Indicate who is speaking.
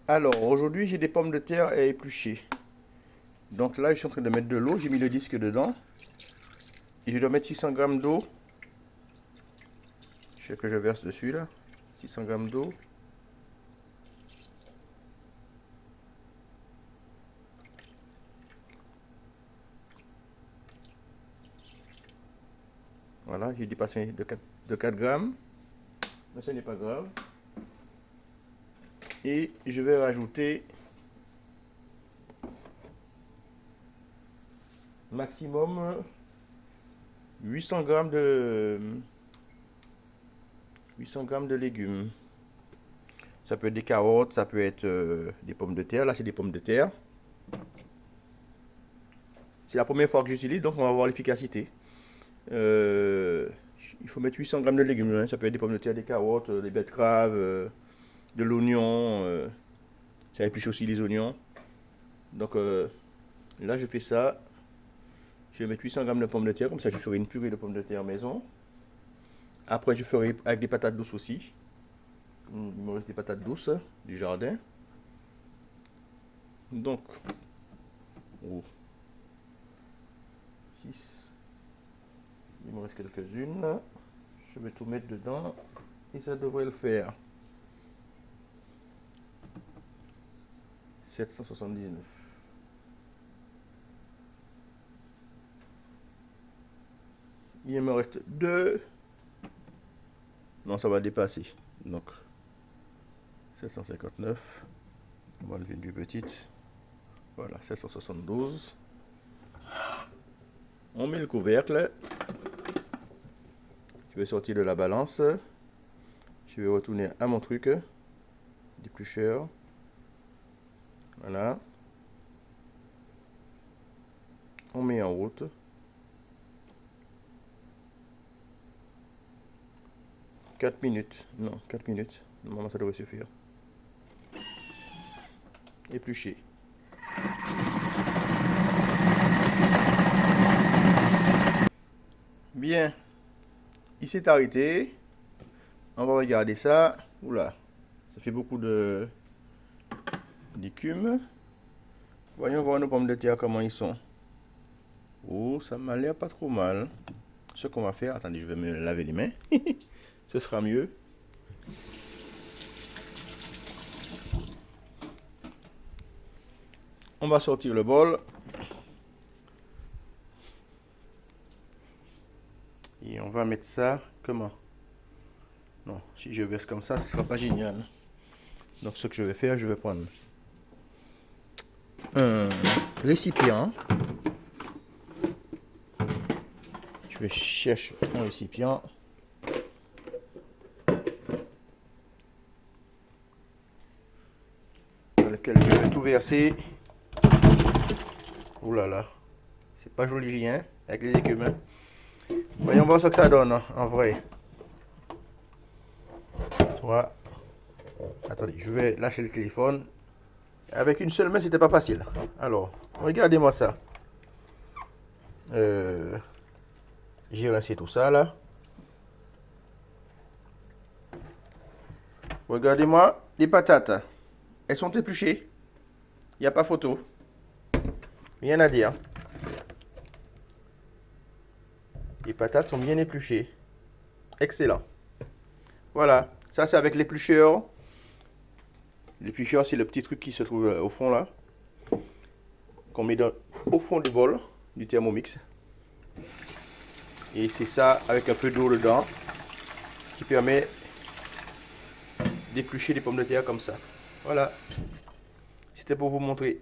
Speaker 1: Alors, aujourd'hui, j'ai des pommes de terre à éplucher. Donc là, je suis en train de mettre de l'eau. J'ai mis le disque dedans. Et je dois mettre 600 grammes d'eau. Je sais que je verse dessus, là. 600 grammes d'eau. Voilà, j'ai dépassé de 4 grammes. Mais ce n'est pas grave. Et je vais rajouter maximum 800 grammes de légumes. Ça peut être des carottes, ça peut être des pommes de terre. Là, c'est des pommes de terre. C'est la première fois que j'utilise, donc on va voir l'efficacité. Il faut mettre 800 grammes de légumes. Hein. Ça peut être des pommes de terre, des carottes, des betteraves, de l'oignon. Ça épluche aussi les oignons. Donc là, je fais ça. Je vais mettre 800 grammes de pommes de terre. Comme ça, je ferai une purée de pommes de terre maison. Après, je ferai avec des patates douces aussi. Il me reste des patates douces du jardin. Donc, 6. Il me reste quelques-unes. Je vais tout mettre dedans. Et ça devrait le faire. 779. Il me reste 2. Non, ça va dépasser. Donc, 759. On va enlever une plus petite. Voilà, 772. On met le couvercle. Je vais sortir de la balance. Je vais retourner à mon truc d'éplucheur. Voilà. On met en route. « 4 minutes. Non, 4 minutes. Normalement, ça devrait suffire. Éplucher. Bien. Il s'est arrêté. On va regarder ça. Oula. Ça fait beaucoup d'écume. Voyons voir nos pommes de terre comment ils sont. Oh, ça m'a l'air pas trop mal. Ce qu'on va faire, attendez, je vais me laver les mains. Ce sera mieux. On va sortir le bol. Et on va mettre ça comment? Non, si je verse comme ça, ce sera pas génial. Donc ce que je vais faire, je vais prendre un récipient. Je vais chercher un récipient. Dans lequel je vais tout verser. Ouh là là, c'est pas joli hein, avec les écumes. Voyons voir ce que ça donne en vrai. Soit. Attendez, je vais lâcher le téléphone. Avec une seule main, c'était pas facile. Alors, regardez-moi ça. J'ai rincé tout ça là. Regardez-moi les patates. Elles sont épluchées. Il n'y a pas photo. Rien à dire. Les patates sont bien épluchées. Excellent. Voilà. Ça, c'est avec l'éplucheur. L'éplucheur, c'est le petit truc qui se trouve au fond là. Qu'on met au fond du bol du Thermomix. Et c'est ça avec un peu d'eau dedans qui permet d'éplucher les pommes de terre comme ça. Voilà. C'était pour vous montrer.